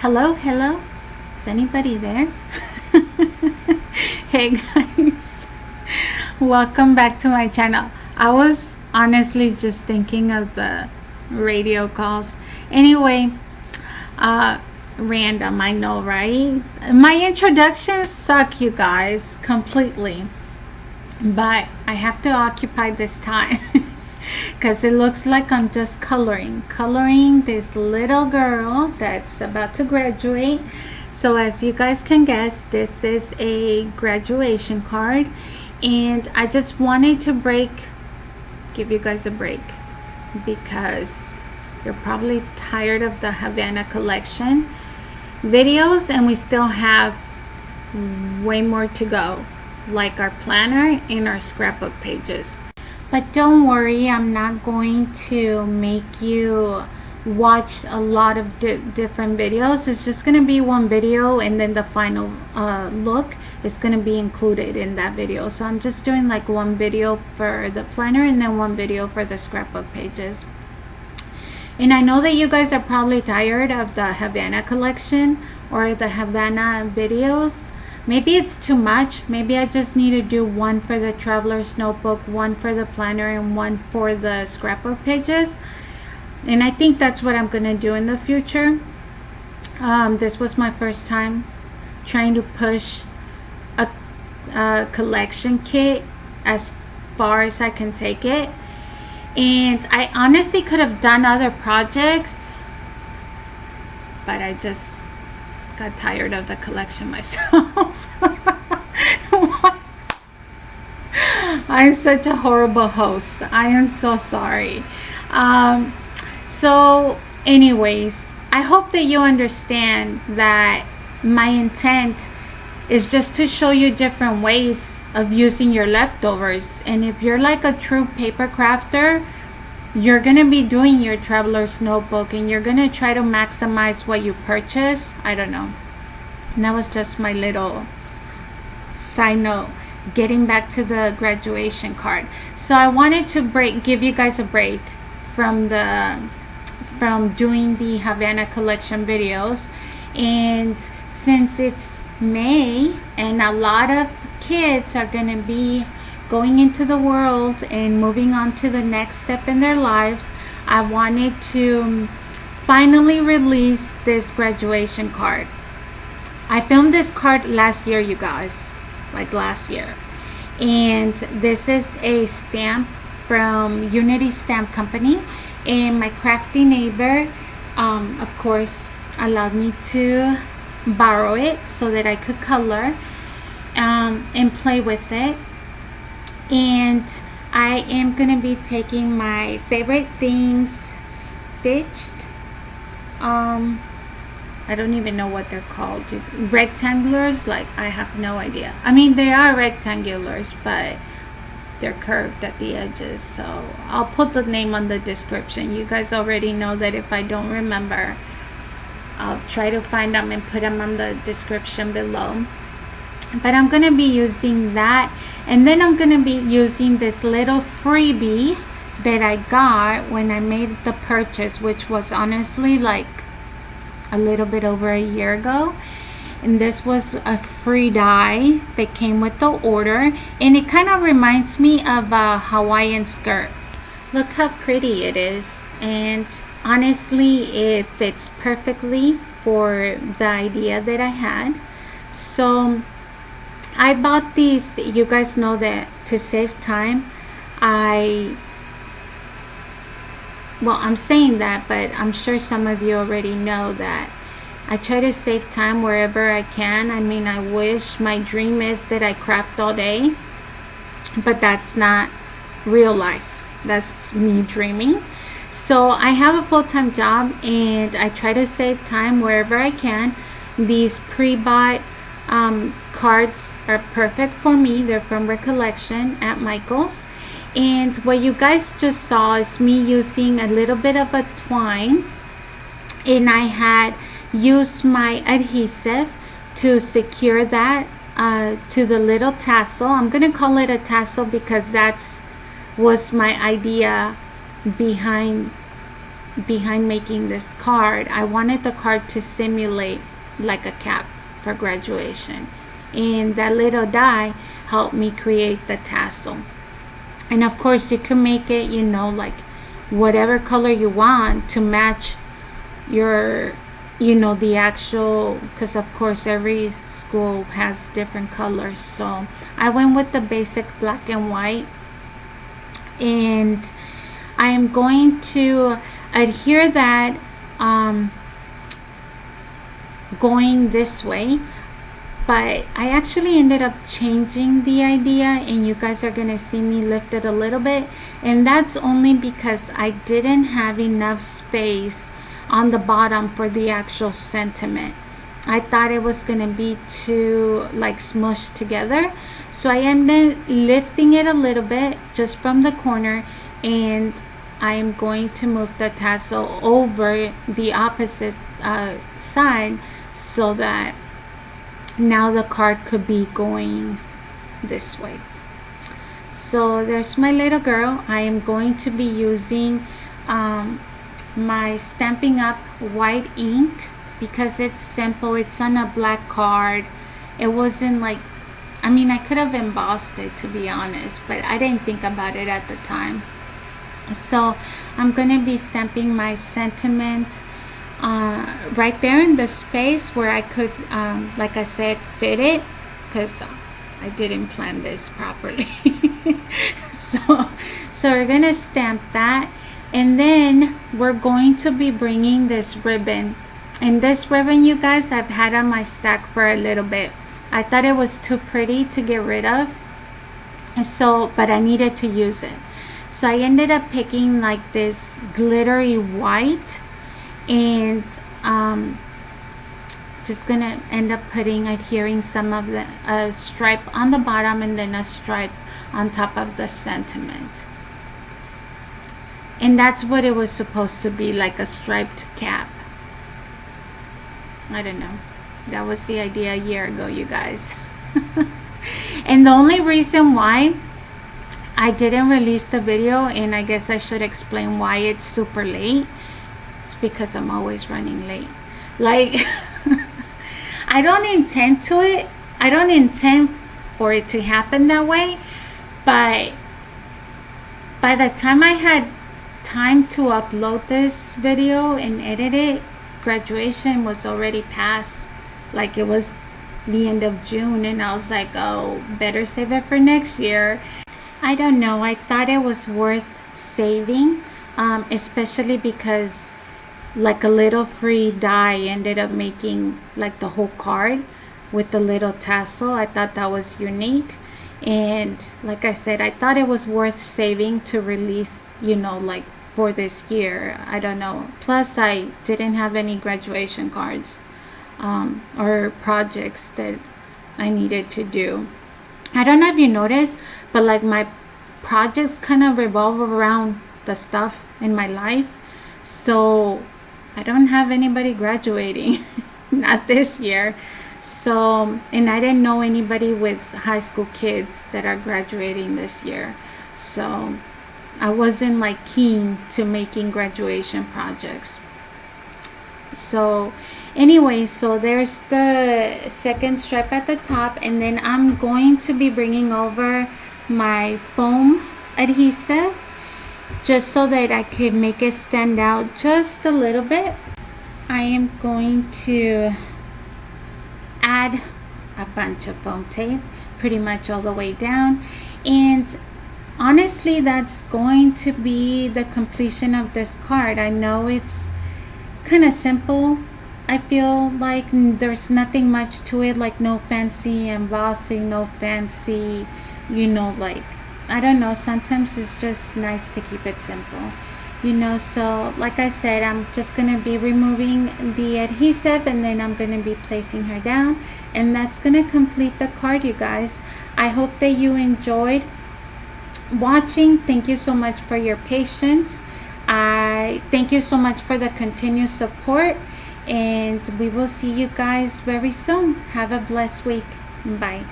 Hello, hello. Is anybody there? Hey guys, welcome back to my channel. I was honestly just thinking of the radio calls. Anyway, random, I know, right? My introductions suck, you guys, completely. But I have to occupy this time because it looks like I'm just coloring this little girl that's about to graduate. So as you guys can guess, this is a graduation card, and I just wanted to give you guys a break because you're probably tired of the Havana Collection videos, and we still have way more to go, like our planner and our scrapbook pages. But don't worry, I'm not going to make you watch a lot of different videos. It's just going to be one video, and then the final look is going to be included in that video. So I'm just doing like one video for the planner and then one video for the scrapbook pages. And I know that you guys are probably tired of the Havana Collection or the Havana videos. Maybe it's too much. Maybe I just need to do one for the traveler's notebook, one for the planner, and one for the scrapbook pages. And I think that's what I'm gonna do in the future. This was my first time trying to push a collection kit as far as I can take it. And I honestly could have done other projects, but I just got tired of the collection myself. I'm such a horrible host. I am so sorry. So anyways, I hope that you understand that my intent is just to show you different ways of using your leftovers. And if you're like a true paper crafter, you're gonna be doing your traveler's notebook and you're gonna try to maximize what you purchase. I don't know. And that was just my little side note. Getting back to the graduation card. So I wanted to give you guys a break from doing the Havana Collection videos. And since it's May and a lot of kids are gonna be going into the world and moving on to the next step in their lives, I wanted to finally release this graduation card. I filmed this card last year, you guys, like last year. And this is a stamp from Unity Stamp Company, and my crafty neighbor, of course, allowed me to borrow it so that I could color and play with it. And I am gonna be taking my favorite things stitched, I don't even know what they're called, rectangulars. Like, I have no idea. I mean, they are rectangulars, but they're curved at the edges. So I'll put the name on the description. You guys already know that if I don't remember, I'll try to find them and put them on the description below. But I'm gonna be using that, and then I'm gonna be using this little freebie that I got when I made the purchase, which was honestly like a little bit over a year ago. And this was a free die that came with the order, and it kind of reminds me of a Hawaiian skirt. Look how pretty it is, and honestly it fits perfectly for the idea that I had. So I bought these. You guys know that to save time, I'm saying that, but I'm sure some of you already know that I try to save time wherever I can. I mean, I wish, my dream is that I craft all day, but that's not real life. That's me dreaming. So I have a full-time job, and I try to save time wherever I can. These pre-bought cards are perfect for me. They're from Recollection at Michael's. And what you guys just saw is me using a little bit of a twine, and I had used my adhesive to secure that to the little tassel. I'm gonna call it a tassel because was my idea behind behind making this card. I wanted the card to simulate like a cap for graduation, and that little die helped me create the tassel. And of course you can make it, you know, like whatever color you want to match your, you know, the actual, because of course every school has different colors. So I went with the basic black and white, and I am going to adhere that going this way. But I actually ended up changing the idea, and you guys are gonna see me lift it a little bit, and that's only because I didn't have enough space on the bottom for the actual sentiment. I thought it was gonna be too like smushed together, so I ended lifting it a little bit just from the corner, and I am going to move the tassel over the opposite side so that now the card could be going this way. So there's my little girl. I am going to be using my Stampin' Up! White ink because it's simple. It's on a black card. It wasn't like, I mean, I could have embossed it, to be honest, but I didn't think about it at the time. So I'm going to be stamping my sentiment right there in the space where I could, like I said, fit it, because I didn't plan this properly. so we're gonna stamp that, and then we're going to be bringing this ribbon. And this ribbon, you guys, I've had on my stack for a little bit. I thought it was too pretty to get rid of, so but I needed to use it. So I ended up picking like this glittery white, and just gonna end up adhering some of the stripe on the bottom and then a stripe on top of the sentiment. And that's what it was supposed to be, like a striped cap. I don't know, that was the idea a year ago, you guys. And the only reason why I didn't release the video, and I guess I should explain why it's super late, it's because I'm always running late. Like I don't intend for it to happen that way, but by the time I had time to upload this video and edit it, graduation was already past. Like it was the end of June, and I was like, oh, better save it for next year. I don't know, I thought it was worth saving, especially because like a little free die ended up making like the whole card with the little tassel. I thought that was unique, and like I said, I thought it was worth saving to release, you know, like for this year. I don't know, plus I didn't have any graduation cards or projects that I needed to do. I don't know if you noticed, but like my projects kind of revolve around the stuff in my life, so I don't have anybody graduating not this year. So, and I didn't know anybody with high school kids that are graduating this year, so I wasn't like keen to making graduation projects. So anyway, so there's the second stripe at the top, and then I'm going to be bringing over my foam adhesive just so that I could make it stand out just a little bit. I am going to add a bunch of foam tape pretty much all the way down, and honestly that's going to be the completion of this card. I know it's kind of simple. I feel like there's nothing much to it, like no fancy embossing, no fancy, you know, like I don't know, sometimes it's just nice to keep it simple, you know. So like I said, I'm just gonna be removing the adhesive, and then I'm gonna be placing her down, and that's gonna complete the card, you guys. I hope that you enjoyed watching. Thank you so much for your patience. I thank you so much for the continued support, and we will see you guys very soon. Have a blessed week. Bye.